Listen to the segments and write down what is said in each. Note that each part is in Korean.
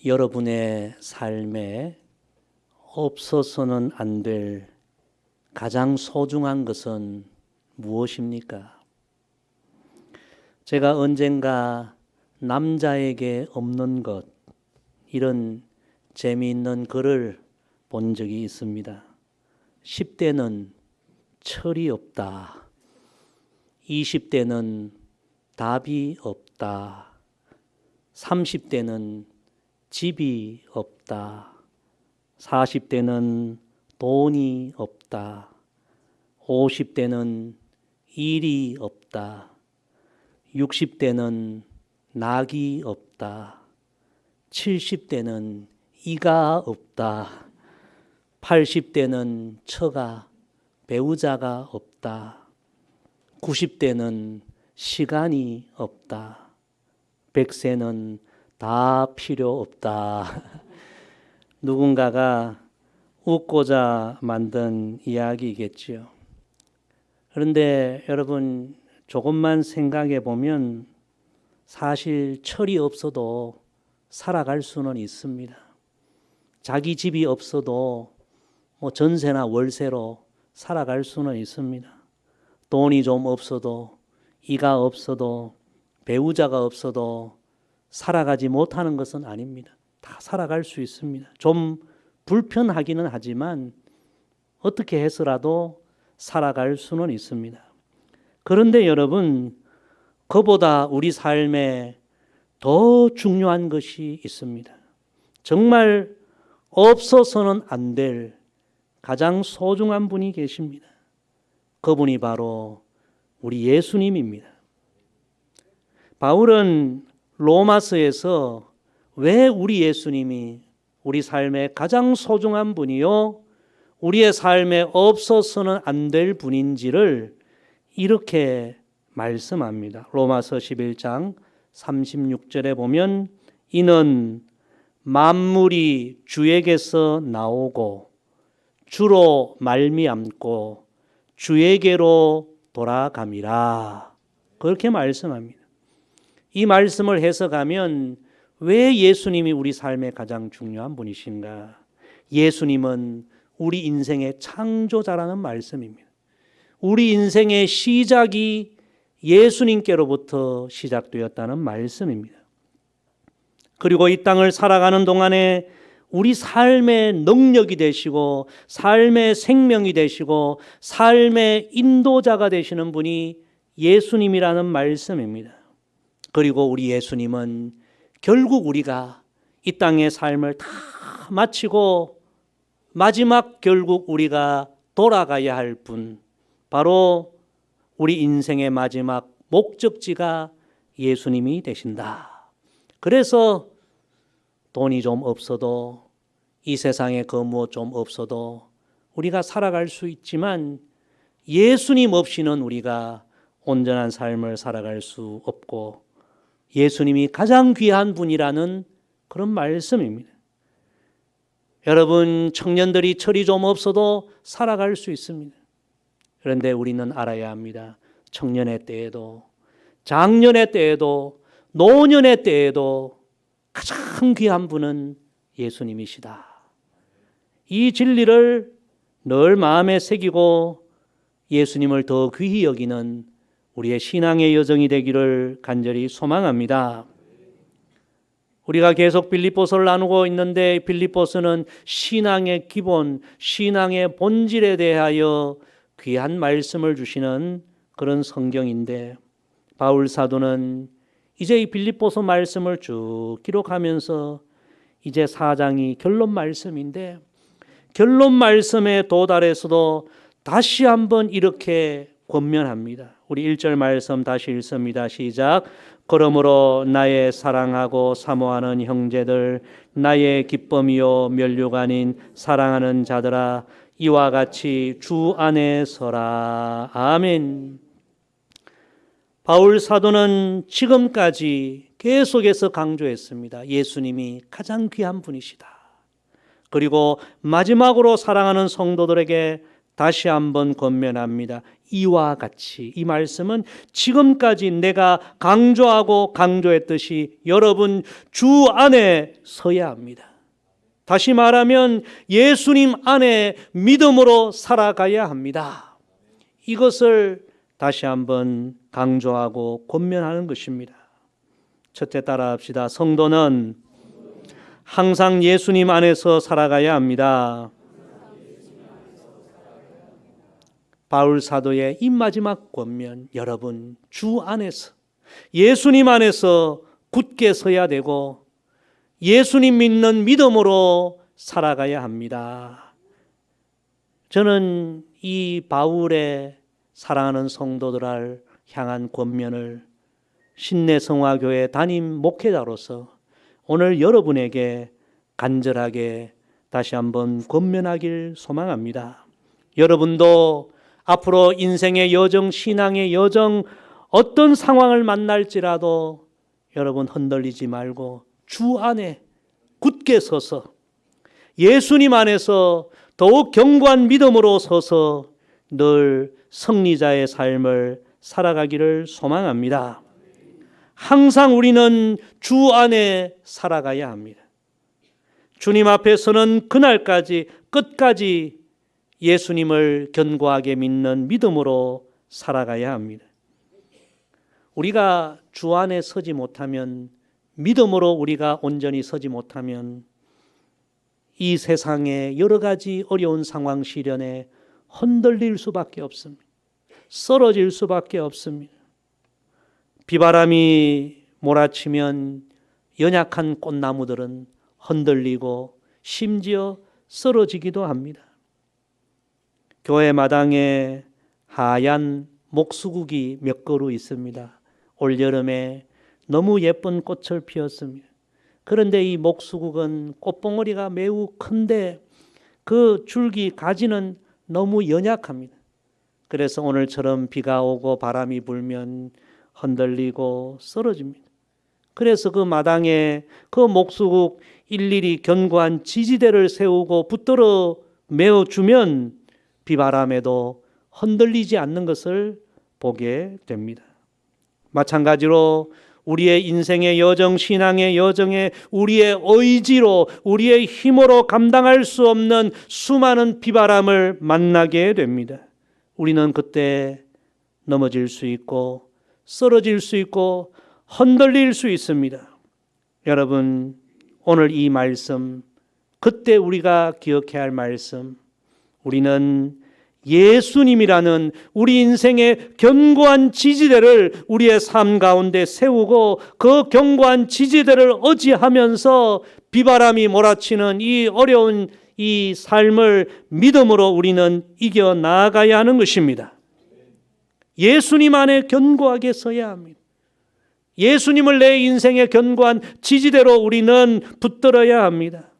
여러분의 삶에 없어서는 안 될 가장 소중한 것은 무엇입니까? 제가 언젠가 남자에게 없는 것, 이런 재미있는 글을 본 적이 있습니다. 10대는 철이 없다. 20대는 답이 없다. 30대는 집이 없다. 40대는 돈이 없다. 50대는 일이 없다. 60대는 낙이 없다. 70대는 이가 없다. 80대는 처가, 배우자가 없다. 90대는 시간이 없다. 100세는 다 필요 없다. 누군가가 웃고자 만든 이야기겠지요. 그런데 여러분, 조금만 생각해 보면 사실 철이 없어도 살아갈 수는 있습니다. 자기 집이 없어도 전세나 월세로 살아갈 수는 있습니다. 돈이 좀 없어도, 이가 없어도, 배우자가 없어도 살아가지 못하는 것은 아닙니다. 다 살아갈 수 있습니다. 좀 불편하기는 하지만 어떻게 해서라도 살아갈 수는 있습니다. 그런데 여러분, 그보다 우리 삶에 더 중요한 것이 있습니다. 정말 없어서는 안 될 가장 소중한 분이 계십니다. 그분이 바로 우리 예수님입니다. 바울은 로마서에서 왜 우리 예수님이 우리 삶의 가장 소중한 분이요, 우리의 삶에 없어서는 안 될 분인지를 이렇게 말씀합니다. 로마서 11장 36절에 보면 이는 만물이 주에게서 나오고 주로 말미암고 주에게로 돌아감이라. 그렇게 말씀합니다. 이 말씀을 해석하면 왜 예수님이 우리 삶의 가장 중요한 분이신가? 예수님은 우리 인생의 창조자라는 말씀입니다. 우리 인생의 시작이 예수님께로부터 시작되었다는 말씀입니다. 그리고 이 땅을 살아가는 동안에 우리 삶의 능력이 되시고 삶의 생명이 되시고 삶의 인도자가 되시는 분이 예수님이라는 말씀입니다. 그리고 우리 예수님은 결국 우리가 이 땅의 삶을 다 마치고 마지막 결국 우리가 돌아가야 할 분, 바로 우리 인생의 마지막 목적지가 예수님이 되신다. 그래서 돈이 좀 없어도, 이 세상에 그 무엇 좀 없어도 우리가 살아갈 수 있지만 예수님 없이는 우리가 온전한 삶을 살아갈 수 없고 예수님이 가장 귀한 분이라는 그런 말씀입니다. 여러분, 청년들이 철이 좀 없어도 살아갈 수 있습니다. 그런데 우리는 알아야 합니다. 청년의 때에도, 장년의 때에도, 노년의 때에도 가장 귀한 분은 예수님이시다. 이 진리를 늘 마음에 새기고 예수님을 더 귀히 여기는 우리의 신앙의 여정이 되기를 간절히 소망합니다. 우리가 계속 빌립보서를 나누고 있는데 빌립보서는 신앙의 기본, 신앙의 본질에 대하여 귀한 말씀을 주시는 그런 성경인데, 바울 사도는 이제 이 빌립보서 말씀을 쭉 기록하면서 이제 4장이 결론 말씀인데, 결론 말씀에 도달해서도 다시 한번 이렇게 권면합니다. 우리 1절 말씀 다시 읽습니다. 시작. 그러므로 나의 사랑하고 사모하는 형제들, 나의 기쁨이요 면류가 아닌 사랑하는 자들아, 이와 같이 주 안에 서라. 아멘. 바울 사도는 지금까지 계속해서 강조했습니다. 예수님이 가장 귀한 분이시다. 그리고 마지막으로 사랑하는 성도들에게 다시 한번 권면합니다. 이와 같이, 이 말씀은 지금까지 내가 강조하고 강조했듯이 여러분 주 안에 서야 합니다. 다시 말하면 예수님 안에 믿음으로 살아가야 합니다. 이것을 다시 한번 강조하고 권면하는 것입니다. 첫째 따라합시다. 성도는 항상 예수님 안에서 살아가야 합니다. 바울 사도의 이 마지막 권면, 여러분 주 안에서 예수님 안에서 굳게 서야 되고 예수님 믿는 믿음으로 살아가야 합니다. 저는 이 바울의 사랑하는 성도들을 향한 권면을 신내성화교회 담임 목회자로서 오늘 여러분에게 간절하게 다시 한번 권면하길 소망합니다. 여러분도 앞으로 인생의 여정, 신앙의 여정, 어떤 상황을 만날지라도 여러분 흔들리지 말고 주 안에 굳게 서서 예수님 안에서 더욱 견고한 믿음으로 서서 늘 승리자의 삶을 살아가기를 소망합니다. 항상 우리는 주 안에 살아가야 합니다. 주님 앞에서는 그날까지 끝까지 예수님을 견고하게 믿는 믿음으로 살아가야 합니다. 우리가 주 안에 서지 못하면, 믿음으로 우리가 온전히 서지 못하면 이 세상의 여러 가지 어려운 상황 시련에 흔들릴 수밖에 없습니다. 쓰러질 수밖에 없습니다. 비바람이 몰아치면 연약한 꽃나무들은 흔들리고 심지어 쓰러지기도 합니다. 교회 마당에 하얀 목수국이 몇 그루 있습니다. 올여름에 너무 예쁜 꽃을 피웠습니다. 그런데 이 목수국은 꽃봉오리가 매우 큰데 그 줄기 가지는 너무 연약합니다. 그래서 오늘처럼 비가 오고 바람이 불면 흔들리고 쓰러집니다. 그래서 그 마당에 그 목수국 일일이 견고한 지지대를 세우고 붙들어 메어주면 비바람에도 흔들리지 않는 것을 보게 됩니다. 마찬가지로 우리의 인생의 여정, 신앙의 여정에 우리의 의지로, 우리의 힘으로 감당할 수 없는 수많은 비바람을 만나게 됩니다. 우리는 그때 넘어질 수 있고 쓰러질 수 있고 흔들릴 수 있습니다. 여러분, 오늘 이 말씀, 그때 우리가 기억해야 할 말씀, 우리는 예수님이라는 우리 인생의 견고한 지지대를 우리의 삶 가운데 세우고 그 견고한 지지대를 의지하면서 비바람이 몰아치는 이 어려운 이 삶을 믿음으로 우리는 이겨 나아가야 하는 것입니다. 예수님 안에 견고하게 서야 합니다. 예수님을 내 인생의 견고한 지지대로 우리는 붙들어야 합니다.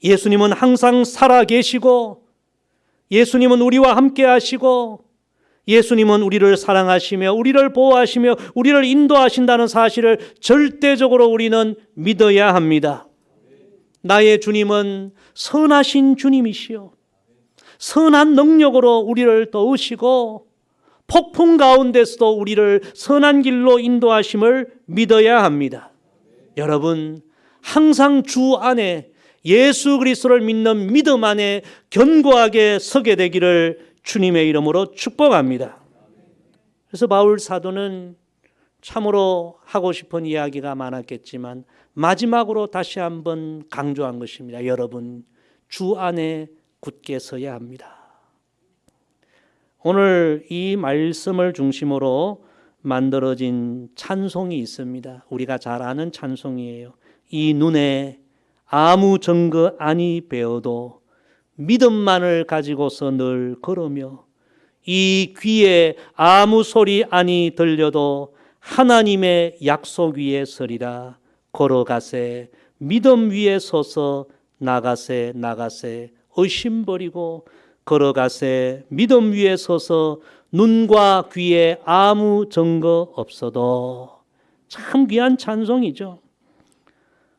예수님은 항상 살아 계시고 예수님은 우리와 함께 하시고 예수님은 우리를 사랑하시며 우리를 보호하시며 우리를 인도하신다는 사실을 절대적으로 우리는 믿어야 합니다. 나의 주님은 선하신 주님이시요 선한 능력으로 우리를 도우시고 폭풍 가운데서도 우리를 선한 길로 인도하심을 믿어야 합니다. 여러분, 항상 주 안에 예수 그리스도를 믿는 믿음 안에 견고하게 서게 되기를 주님의 이름으로 축복합니다. 그래서 바울 사도는 참으로 하고 싶은 이야기가 많았겠지만 마지막으로 다시 한번 강조한 것입니다. 여러분, 주 안에 굳게 서야 합니다. 오늘 이 말씀을 중심으로 만들어진 찬송이 있습니다. 우리가 잘 아는 찬송이에요. 이 눈에 아무 증거 아니 배어도 믿음만을 가지고서 늘 걸으며 이 귀에 아무 소리 아니 들려도 하나님의 약속 위에 서리라. 걸어가세 믿음 위에 서서 나가세 의심 버리고 걸어가세 믿음 위에 서서 눈과 귀에 아무 증거 없어도. 참 귀한 찬송이죠.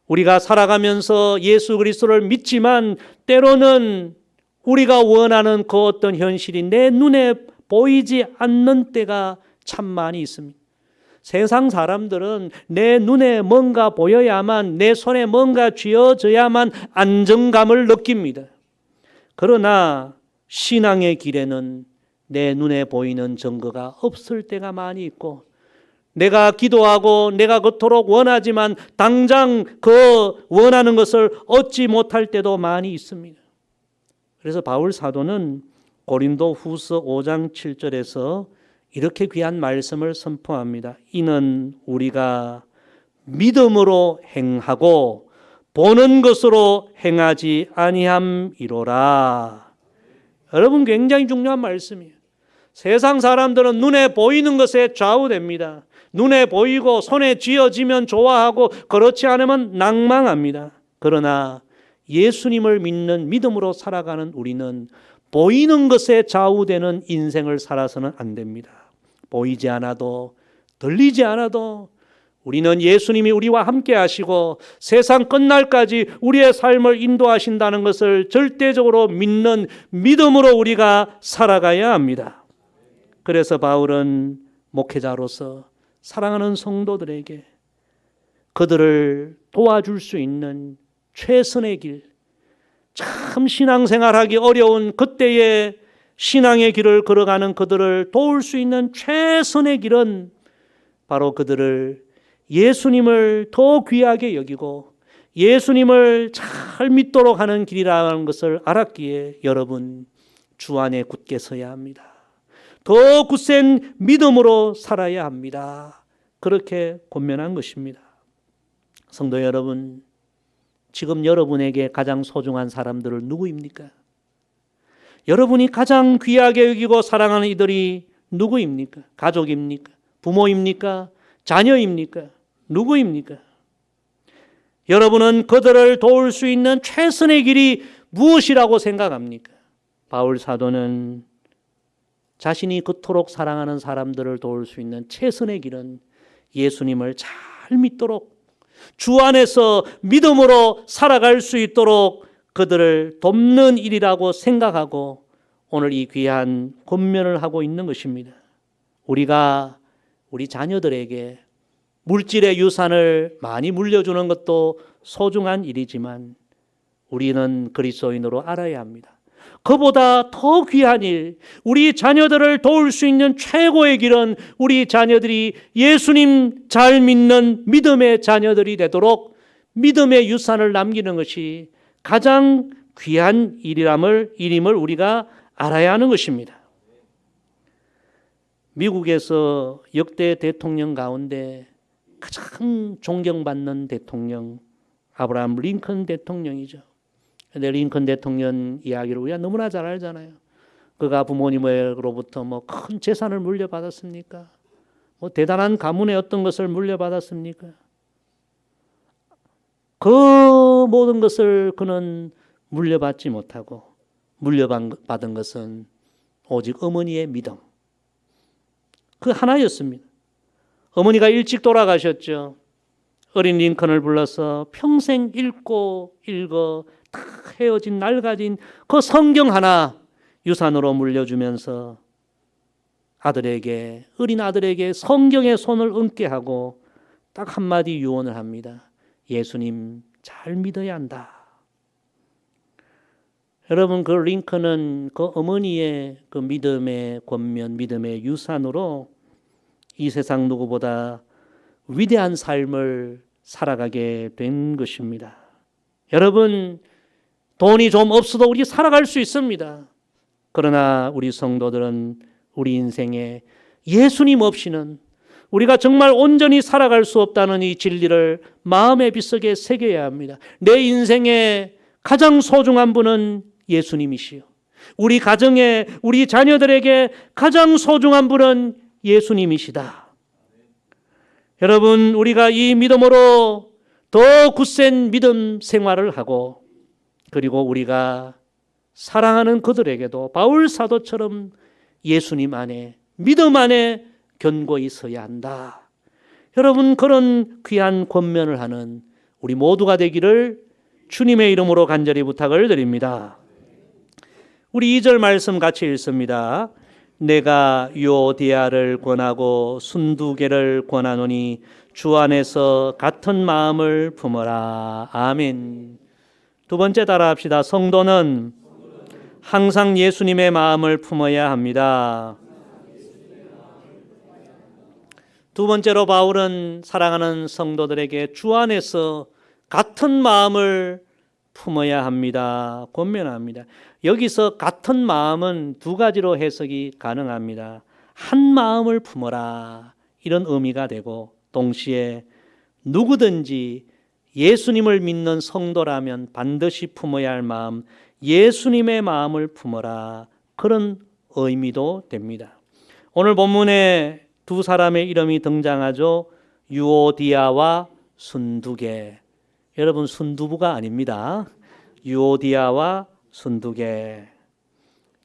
우리가 살아가면서 예수 그리스도를 믿지만 때로는 우리가 원하는 그 어떤 현실이 내 눈에 보이지 않는 때가 참 많이 있습니다. 세상 사람들은 내 눈에 뭔가 보여야만, 내 손에 뭔가 쥐어져야만 안정감을 느낍니다. 그러나 신앙의 길에는 내 눈에 보이는 증거가 없을 때가 많이 있고, 내가 기도하고 내가 그토록 원하지만 당장 그 원하는 것을 얻지 못할 때도 많이 있습니다. 그래서 바울 사도는 고린도 후서 5장 7절에서 이렇게 귀한 말씀을 선포합니다. 이는 우리가 믿음으로 행하고 보는 것으로 행하지 아니함이로라. 여러분, 굉장히 중요한 말씀이에요. 세상 사람들은 눈에 보이는 것에 좌우됩니다. 눈에 보이고 손에 쥐어지면 좋아하고 그렇지 않으면 낭망합니다. 그러나 예수님을 믿는 믿음으로 살아가는 우리는 보이는 것에 좌우되는 인생을 살아서는 안 됩니다. 보이지 않아도 들리지 않아도 우리는 예수님이 우리와 함께 하시고 세상 끝날까지 우리의 삶을 인도하신다는 것을 절대적으로 믿는 믿음으로 우리가 살아가야 합니다. 그래서 바울은 목회자로서 사랑하는 성도들에게 그들을 도와줄 수 있는 최선의 길, 참 신앙생활하기 어려운 그때의 신앙의 길을 걸어가는 그들을 도울 수 있는 최선의 길은 바로 그들을 예수님을 더 귀하게 여기고 예수님을 잘 믿도록 하는 길이라는 것을 알았기에 여러분, 주 안에 굳게 서야 합니다. 더 굳센 믿음으로 살아야 합니다. 그렇게 권면한 것입니다. 성도 여러분, 지금 여러분에게 가장 소중한 사람들은 누구입니까? 여러분이 가장 귀하게 여기고 사랑하는 이들이 누구입니까? 가족입니까? 부모입니까? 자녀입니까? 누구입니까? 여러분은 그들을 도울 수 있는 최선의 길이 무엇이라고 생각합니까? 바울 사도는 자신이 그토록 사랑하는 사람들을 도울 수 있는 최선의 길은 예수님을 잘 믿도록 주 안에서 믿음으로 살아갈 수 있도록 그들을 돕는 일이라고 생각하고 오늘 이 귀한 권면을 하고 있는 것입니다. 우리가 우리 자녀들에게 물질의 유산을 많이 물려주는 것도 소중한 일이지만 우리는 그리스도인으로 알아야 합니다. 그보다 더 귀한 일, 우리 자녀들을 도울 수 있는 최고의 길은 우리 자녀들이 예수님 잘 믿는 믿음의 자녀들이 되도록 믿음의 유산을 남기는 것이 가장 귀한 일임을 우리가 알아야 하는 것입니다. 미국에서 역대 대통령 가운데 가장 존경받는 대통령 아브라함 링컨 대통령이죠. 근데 링컨 대통령 이야기를 우리가 너무나 잘 알잖아요. 그가 부모님으로부터 큰 재산을 물려받았습니까? 대단한 가문의 어떤 것을 물려받았습니까? 그 모든 것을 그는 물려받지 못하고 물려받은 것은 오직 어머니의 믿음. 그 하나였습니다. 어머니가 일찍 돌아가셨죠. 어린 링컨을 불러서 평생 읽고 읽어 다 헤어진 낡아진 그 성경 하나 유산으로 물려주면서 어린 아들에게 성경의 손을 얹게 하고 딱 한마디 유언을 합니다. 예수님 잘 믿어야 한다. 여러분, 그 링컨은 그 어머니의 그 믿음의 권면, 믿음의 유산으로 이 세상 누구보다 위대한 삶을 살아가게 된 것입니다. 여러분, 돈이 좀 없어도 우리 살아갈 수 있습니다. 그러나 우리 성도들은 우리 인생에 예수님 없이는 우리가 정말 온전히 살아갈 수 없다는 이 진리를 마음의 빗속에 새겨야 합니다. 내 인생에 가장 소중한 분은 예수님이시요. 우리 가정에, 우리 자녀들에게 가장 소중한 분은 예수님이시다. 여러분, 우리가 이 믿음으로 더 굳센 믿음 생활을 하고 그리고 우리가 사랑하는 그들에게도 바울 사도처럼 예수님 안에, 믿음 안에 견고히 서야 한다. 여러분, 그런 귀한 권면을 하는 우리 모두가 되기를 주님의 이름으로 간절히 부탁을 드립니다. 우리 2절 말씀 같이 읽습니다. 내가 유오디아를 권하고 순두개를 권하노니 주 안에서 같은 마음을 품어라. 아멘. 두 번째 따라합시다. 성도는 항상 예수님의 마음을 품어야 합니다. 두 번째로 바울은 사랑하는 성도들에게 주 안에서 같은 마음을 품어야 합니다. 권면합니다. 여기서 같은 마음은 두 가지로 해석이 가능합니다. 한 마음을 품어라, 이런 의미가 되고, 동시에 누구든지 예수님을 믿는 성도라면 반드시 품어야 할 마음, 예수님의 마음을 품어라, 그런 의미도 됩니다. 오늘 본문에 두 사람의 이름이 등장하죠. 유오디아와 순두개. 여러분, 순두부가 아닙니다. 유오디아와 순두개.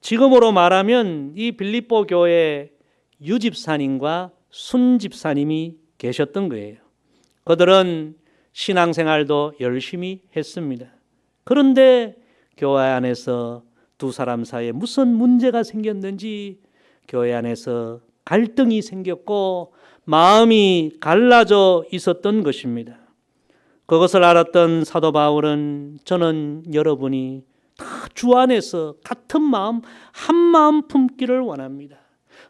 지금으로 말하면 이 빌립보 교회 유집사님과 순집사님이 계셨던 거예요. 그들은 신앙생활도 열심히 했습니다. 그런데 교회 안에서 두 사람 사이에 무슨 문제가 생겼는지 교회 안에서 갈등이 생겼고 마음이 갈라져 있었던 것입니다. 그것을 알았던 사도 바울은 저는 여러분이 다 주 안에서 같은 마음, 한 마음 품기를 원합니다.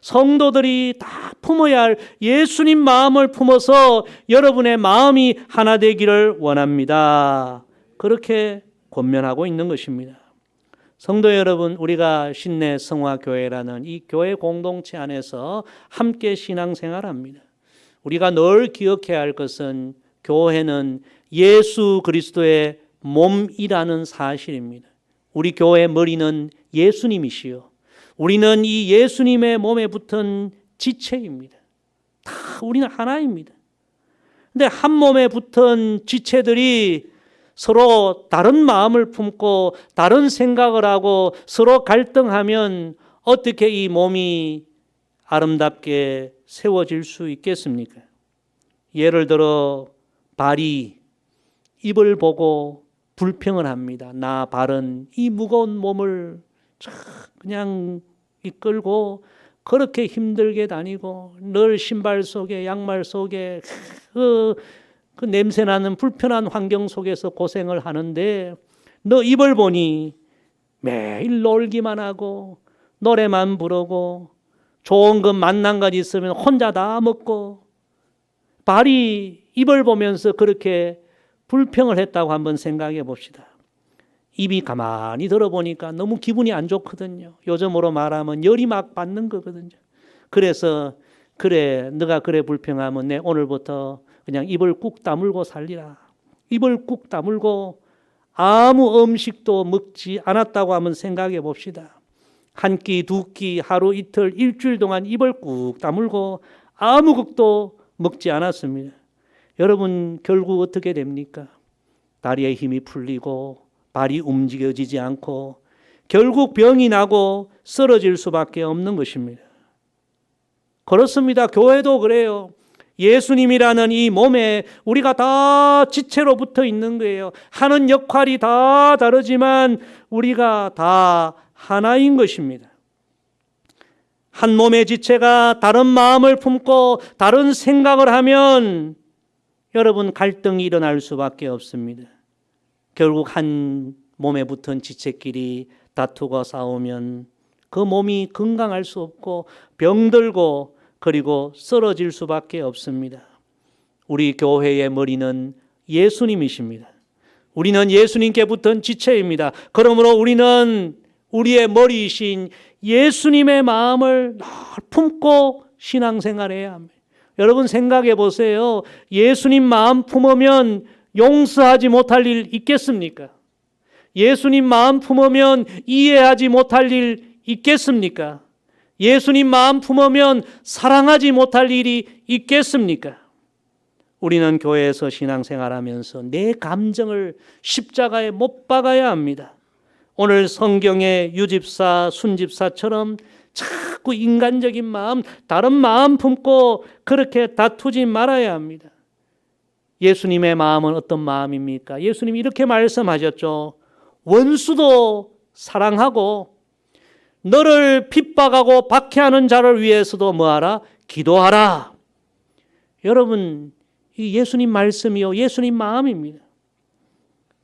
성도들이 다 품어야 할 예수님 마음을 품어서 여러분의 마음이 하나 되기를 원합니다. 그렇게 권면하고 있는 것입니다. 성도 여러분, 우리가 신내 성화교회라는 이 교회 공동체 안에서 함께 신앙생활합니다. 우리가 늘 기억해야 할 것은 교회는 예수 그리스도의 몸이라는 사실입니다. 우리 교회의 머리는 예수님이시요, 우리는 이 예수님의 몸에 붙은 지체입니다. 다 우리는 하나입니다. 근데 한 몸에 붙은 지체들이 서로 다른 마음을 품고 다른 생각을 하고 서로 갈등하면 어떻게 이 몸이 아름답게 세워질 수 있겠습니까? 예를 들어 발이 입을 보고 불평을 합니다. 나 발은 이 무거운 몸을 그냥 이끌고 그렇게 힘들게 다니고 늘 신발 속에 양말 속에 그 냄새나는 불편한 환경 속에서 고생을 하는데 너 입을 보니 매일 놀기만 하고 노래만 부르고 좋은 것 만난 것 있으면 혼자 다 먹고, 발이 입을 보면서 그렇게 불평을 했다고 한번 생각해 봅시다. 입이 가만히 들어보니까 너무 기분이 안 좋거든요. 요즘으로 말하면 열이 막 받는 거거든요. 그래서 그래, 네가 그래 불평하면 내 오늘부터 그냥 입을 꾹 다물고 살리라. 입을 꾹 다물고 아무 음식도 먹지 않았다고 한번 생각해 봅시다. 한 끼, 두 끼, 하루, 이틀, 일주일 동안 입을 꾹 다물고 아무것도 먹지 않았습니다. 여러분, 결국 어떻게 됩니까? 다리에 힘이 풀리고 발이 움직여지지 않고 결국 병이 나고 쓰러질 수밖에 없는 것입니다. 그렇습니다. 교회도 그래요. 예수님이라는 이 몸에 우리가 다 지체로 붙어 있는 거예요. 하는 역할이 다 다르지만 우리가 다 하나인 것입니다. 한 몸의 지체가 다른 마음을 품고 다른 생각을 하면 여러분, 갈등이 일어날 수밖에 없습니다. 결국 한 몸에 붙은 지체끼리 다투고 싸우면 그 몸이 건강할 수 없고 병들고 그리고 쓰러질 수밖에 없습니다. 우리 교회의 머리는 예수님이십니다. 우리는 예수님께 붙은 지체입니다. 그러므로 우리는 우리의 머리이신 예수님의 마음을 늘 품고 신앙생활해야 합니다. 여러분, 생각해 보세요. 예수님 마음 품으면 용서하지 못할 일 있겠습니까? 예수님 마음 품으면 이해하지 못할 일 있겠습니까? 예수님 마음 품으면 사랑하지 못할 일이 있겠습니까? 우리는 교회에서 신앙생활하면서 내 감정을 십자가에 못 박아야 합니다. 오늘 성경의 유집사, 순집사처럼 자꾸 인간적인 마음, 다른 마음 품고 그렇게 다투지 말아야 합니다. 예수님의 마음은 어떤 마음입니까? 예수님이 이렇게 말씀하셨죠. 원수도 사랑하고 너를 핍박하고 박해하는 자를 위해서도 뭐하라? 기도하라. 여러분, 이 예수님 말씀이요, 예수님 마음입니다.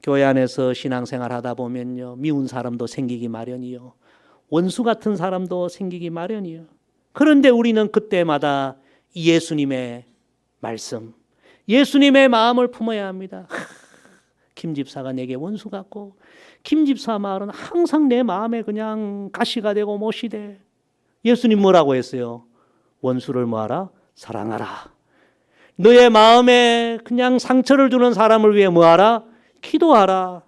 교회 안에서 신앙생활 하다 보면요, 미운 사람도 생기기 마련이요, 원수 같은 사람도 생기기 마련이요. 그런데 우리는 그때마다 예수님의 말씀, 예수님의 마음을 품어야 합니다. 김 집사가 내게 원수 같고, 김 집사 말은 항상 내 마음에 그냥 가시가 되고 못이 돼. 예수님 뭐라고 했어요? 원수를 뭐하라? 사랑하라. 너의 마음에 그냥 상처를 주는 사람을 위해 뭐하라? 기도하라.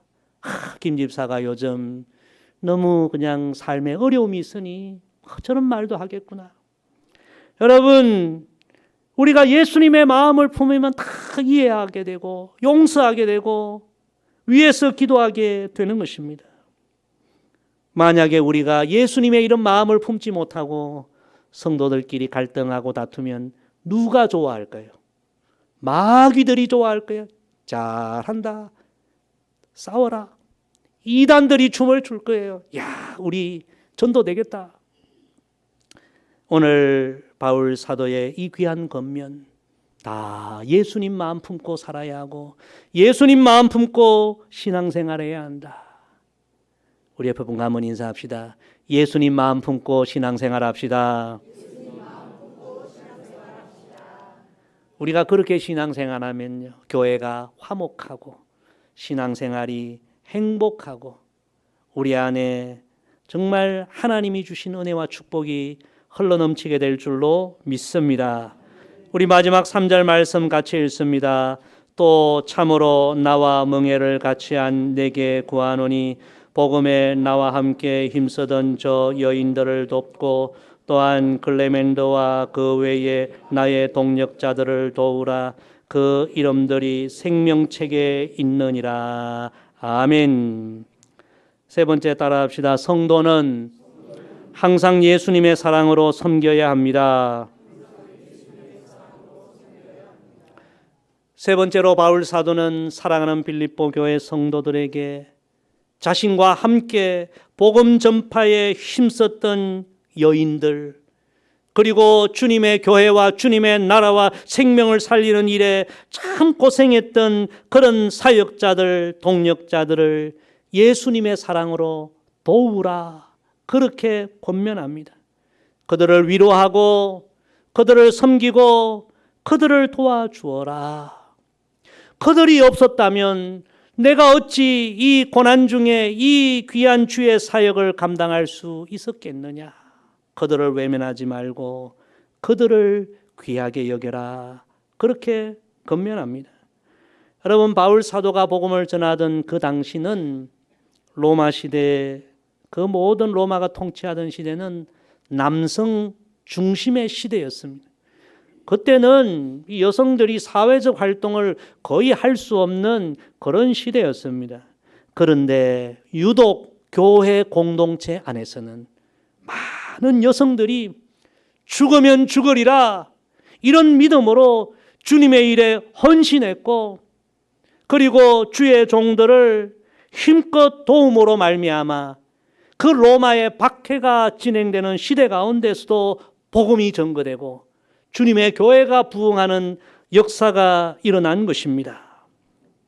김 집사가 요즘 너무 그냥 삶에 어려움이 있으니 저런 말도 하겠구나. 여러분, 우리가 예수님의 마음을 품으면 다 이해하게 되고 용서하게 되고 위에서 기도하게 되는 것입니다. 만약에 우리가 예수님의 이런 마음을 품지 못하고 성도들끼리 갈등하고 다투면 누가 좋아할까요? 마귀들이 좋아할 거예요. 잘한다. 싸워라. 이단들이 춤을 출 거예요. 야, 우리 전도 되겠다. 오늘 바울 사도의 이 귀한 권면, 다 예수님 마음 품고 살아야 하고 예수님 마음 품고 신앙생활해야 한다. 우리 옆에 분 한번 인사합시다. 예수님 마음 품고 신앙생활합시다. 우리가 그렇게 신앙생활하면요, 교회가 화목하고 신앙생활이 행복하고 우리 안에 정말 하나님이 주신 은혜와 축복이 흘러넘치게 될 줄로 믿습니다. 우리 마지막 3절 말씀 같이 읽습니다. 또 참으로 나와 멍에를 같이 한 내게 구하노니 복음에 나와 함께 힘쓰던 저 여인들을 돕고 또한 클레멘더와 그 외에 나의 동력자들을 도우라. 그 이름들이 생명책에 있느니라. 아멘. 세 번째 따라합시다. 성도는 항상 예수님의 사랑으로 섬겨야 합니다. 세 번째로 바울 사도는 사랑하는 빌립보 교회 성도들에게 자신과 함께 복음 전파에 힘썼던 여인들, 그리고 주님의 교회와 주님의 나라와 생명을 살리는 일에 참 고생했던 그런 사역자들, 동력자들을 예수님의 사랑으로 도우라, 그렇게 권면합니다. 그들을 위로하고 그들을 섬기고 그들을 도와주어라. 그들이 없었다면 내가 어찌 이 고난 중에 이 귀한 주의 사역을 감당할 수 있었겠느냐. 그들을 외면하지 말고 그들을 귀하게 여겨라. 그렇게 권면합니다. 여러분, 바울 사도가 복음을 전하던 그 당시는 로마 시대, 그 모든 로마가 통치하던 시대는 남성 중심의 시대였습니다. 그때는 이 여성들이 사회적 활동을 거의 할 수 없는 그런 시대였습니다. 그런데 유독 교회 공동체 안에서는 많은 여성들이 죽으면 죽으리라 이런 믿음으로 주님의 일에 헌신했고, 그리고 주의 종들을 힘껏 도움으로 말미암아 그 로마의 박해가 진행되는 시대 가운데서도 복음이 전거되고 주님의 교회가 부흥하는 역사가 일어난 것입니다.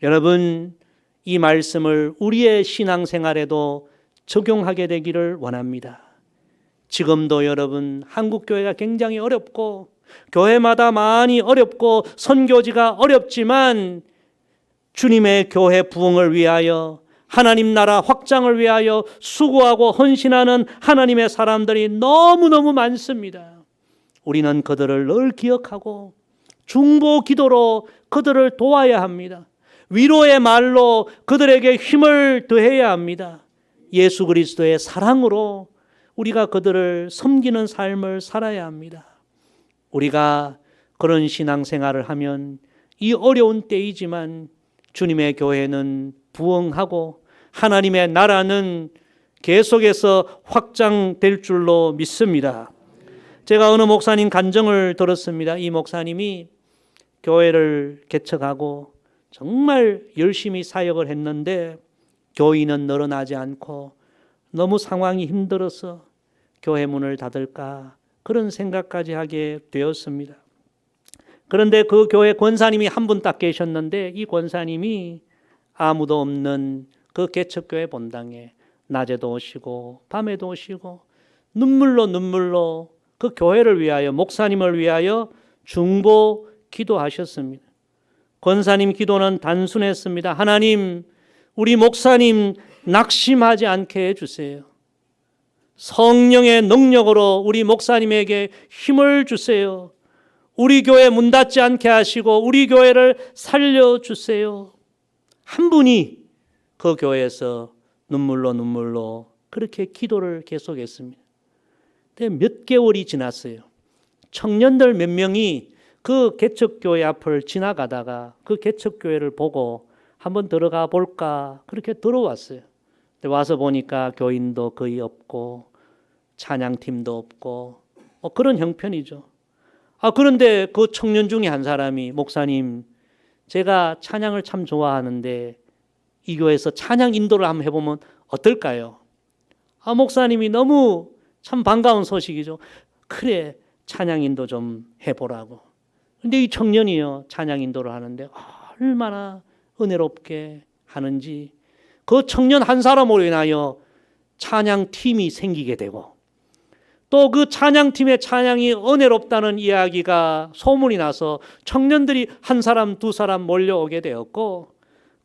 여러분, 이 말씀을 우리의 신앙생활에도 적용하게 되기를 원합니다. 지금도 여러분, 한국교회가 굉장히 어렵고 교회마다 많이 어렵고 선교지가 어렵지만 주님의 교회 부흥을 위하여, 하나님 나라 확장을 위하여 수고하고 헌신하는 하나님의 사람들이 너무너무 많습니다. 우리는 그들을 늘 기억하고 중보 기도로 그들을 도와야 합니다. 위로의 말로 그들에게 힘을 더해야 합니다. 예수 그리스도의 사랑으로 우리가 그들을 섬기는 삶을 살아야 합니다. 우리가 그런 신앙생활을 하면 이 어려운 때이지만 주님의 교회는 부흥하고 하나님의 나라는 계속해서 확장될 줄로 믿습니다. 제가 어느 목사님 간증을 들었습니다. 이 목사님이 교회를 개척하고 정말 열심히 사역을 했는데 교인은 늘어나지 않고 너무 상황이 힘들어서 교회 문을 닫을까 그런 생각까지 하게 되었습니다. 그런데 그 교회 권사님이 한 분 딱 계셨는데 이 권사님이 아무도 없는 그 개척교회 본당에 낮에도 오시고 밤에도 오시고 눈물로 그 교회를 위하여 목사님을 위하여 중보 기도하셨습니다. 권사님 기도는 단순했습니다. 하나님, 우리 목사님 낙심하지 않게 해주세요. 성령의 능력으로 우리 목사님에게 힘을 주세요. 우리 교회 문 닫지 않게 하시고 우리 교회를 살려주세요. 한 분이 그 교회에서 눈물로 그렇게 기도를 계속했습니다. 근데 몇 개월이 지났어요. 청년들 몇 명이 그 개척교회 앞을 지나가다가 그 개척교회를 보고 한번 들어가 볼까 그렇게 들어왔어요. 근데 와서 보니까 교인도 거의 없고 찬양팀도 없고 그런 형편이죠. 그런데 그 청년 중에 한 사람이 목사님, 제가 찬양을 참 좋아하는데 이 교회에서 찬양 인도를 한번 해보면 어떨까요? 목사님이 너무 참 반가운 소식이죠. 그래, 찬양 인도 좀 해보라고. 근데 이 청년이요, 찬양 인도를 하는데 얼마나 은혜롭게 하는지 그 청년 한 사람으로 인하여 찬양 팀이 생기게 되고 또 그 찬양팀의 찬양이 은혜롭다는 이야기가 소문이 나서 청년들이 한 사람 두 사람 몰려오게 되었고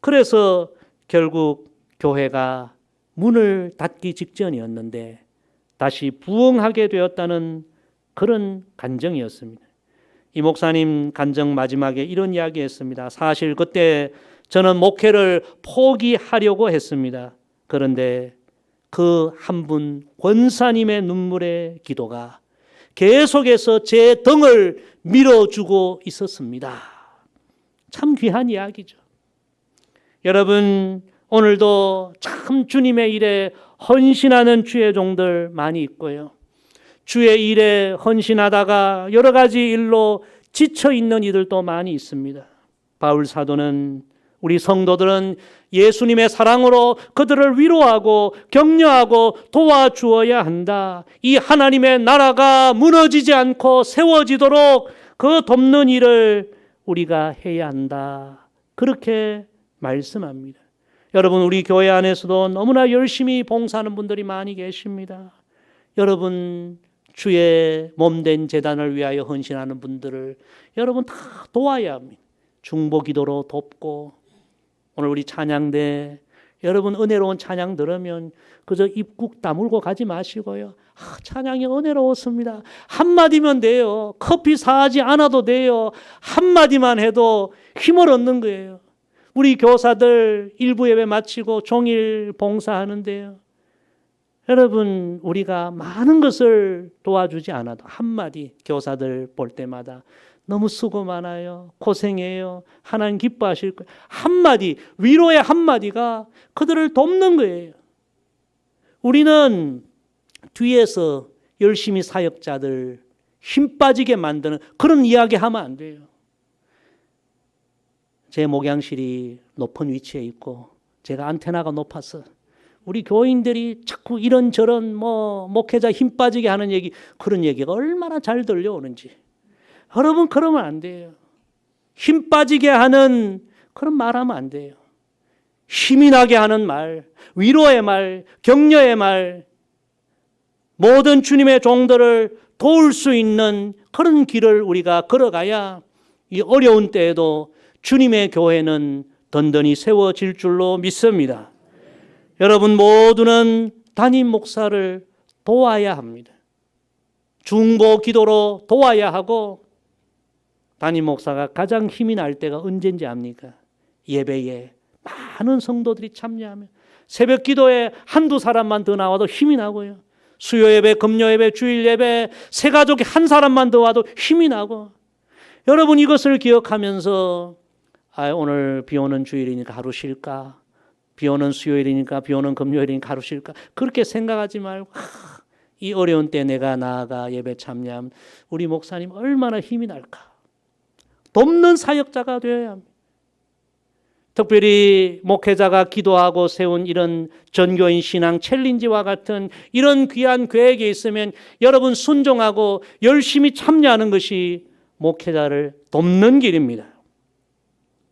그래서 결국 교회가 문을 닫기 직전이었는데 다시 부흥하게 되었다는 그런 간증이었습니다. 이 목사님 간증 마지막에 이런 이야기했습니다. 사실 그때 저는 목회를 포기하려고 했습니다. 그런데 그 한 분 권사님의 눈물의 기도가 계속해서 제 등을 밀어주고 있었습니다. 참 귀한 이야기죠. 여러분, 오늘도 참 주님의 일에 헌신하는 주의 종들 많이 있고요. 주의 일에 헌신하다가 여러 가지 일로 지쳐 있는 이들도 많이 있습니다. 바울 사도는 우리 성도들은 예수님의 사랑으로 그들을 위로하고 격려하고 도와주어야 한다. 이 하나님의 나라가 무너지지 않고 세워지도록 그 돕는 일을 우리가 해야 한다. 그렇게 말씀합니다. 여러분, 우리 교회 안에서도 너무나 열심히 봉사하는 분들이 많이 계십니다. 여러분, 주의 몸된 제단을 위하여 헌신하는 분들을 여러분 다 도와야 합니다. 중보기도로 돕고 오늘 우리 찬양대 여러분 은혜로운 찬양 들으면 그저 입국 다물고 가지 마시고요. 찬양이 은혜로웠습니다. 한마디면 돼요. 커피 사지 않아도 돼요. 한마디만 해도 힘을 얻는 거예요. 우리 교사들 일부 예배 마치고 종일 봉사하는데요. 여러분, 우리가 많은 것을 도와주지 않아도 한마디 교사들 볼 때마다 너무 수고 많아요. 고생해요. 하나님 기뻐하실 거예요. 한마디, 위로의 한마디가 그들을 돕는 거예요. 우리는 뒤에서 열심히 사역자들 힘 빠지게 만드는 그런 이야기 하면 안 돼요. 제 목양실이 높은 위치에 있고 제가 안테나가 높아서 우리 교인들이 자꾸 이런저런 목회자 힘 빠지게 하는 얘기, 그런 얘기가 얼마나 잘 들려오는지. 여러분, 그러면 안 돼요. 힘 빠지게 하는 그런 말하면 안 돼요. 힘이 나게 하는 말, 위로의 말, 격려의 말, 모든 주님의 종들을 도울 수 있는 그런 길을 우리가 걸어가야 이 어려운 때에도 주님의 교회는 든든히 세워질 줄로 믿습니다. 여러분 모두는 담임 목사를 도와야 합니다. 중보 기도로 도와야 하고 담임 목사가 가장 힘이 날 때가 언제인지 압니까? 예배에 많은 성도들이 참여하면 새벽 기도에 한두 사람만 더 나와도 힘이 나고요. 수요 예배, 금요 예배, 주일 예배 세 가족이 한 사람만 더 와도 힘이 나고 여러분 이것을 기억하면서 오늘 비 오는 주일이니까 하루 쉴까? 비 오는 수요일이니까 비 오는 금요일이니까 하루 쉴까? 그렇게 생각하지 말고 이 어려운 때 내가 나아가 예배 참여하면 우리 목사님 얼마나 힘이 날까? 돕는 사역자가 되어야 합니다. 특별히 목회자가 기도하고 세운 이런 전교인 신앙 챌린지와 같은 이런 귀한 계획이 있으면 여러분 순종하고 열심히 참여하는 것이 목회자를 돕는 길입니다.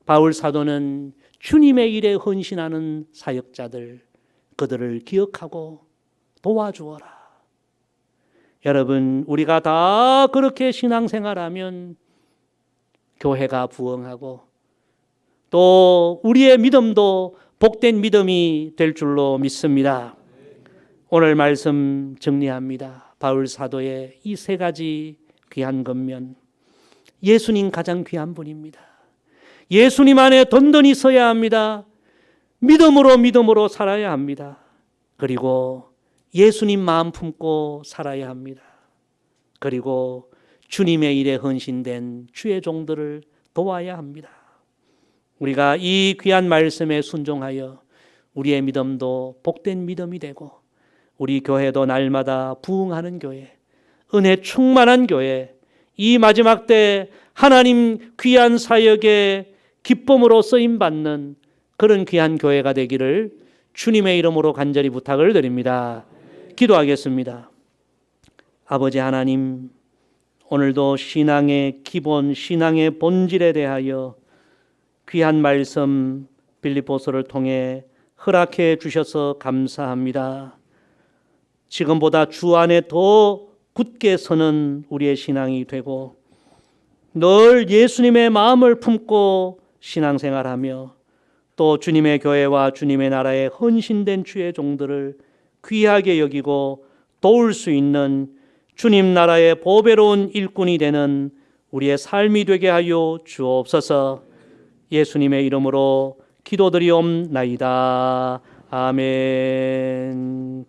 바울 사도는 주님의 일에 헌신하는 사역자들, 그들을 기억하고 도와주어라. 여러분, 우리가 다 그렇게 신앙생활하면 교회가 부흥하고 또 우리의 믿음도 복된 믿음이 될 줄로 믿습니다. 오늘 말씀 정리합니다. 바울 사도의 이 세 가지 귀한 겉면, 예수님 가장 귀한 분입니다. 예수님 안에 든든히 서야 합니다. 믿음으로 살아야 합니다. 그리고 예수님 마음 품고 살아야 합니다. 그리고 주님의 일에 헌신된 주의 종들을 도와야 합니다. 우리가 이 귀한 말씀에 순종하여 우리의 믿음도 복된 믿음이 되고 우리 교회도 날마다 부흥하는 교회, 은혜 충만한 교회, 이 마지막 때 하나님 귀한 사역에 기쁨으로 쓰임받는 그런 귀한 교회가 되기를 주님의 이름으로 간절히 부탁을 드립니다. 기도하겠습니다. 아버지 하나님, 오늘도 신앙의 기본, 신앙의 본질에 대하여 귀한 말씀 빌립보서를 통해 허락해 주셔서 감사합니다. 지금보다 주 안에 더 굳게 서는 우리의 신앙이 되고 늘 예수님의 마음을 품고 신앙생활하며 또 주님의 교회와 주님의 나라에 헌신된 주의 종들을 귀하게 여기고 도울 수 있는 주님 나라의 보배로운 일꾼이 되는 우리의 삶이 되게 하여 주옵소서. 예수님의 이름으로 기도드리옵나이다. 아멘.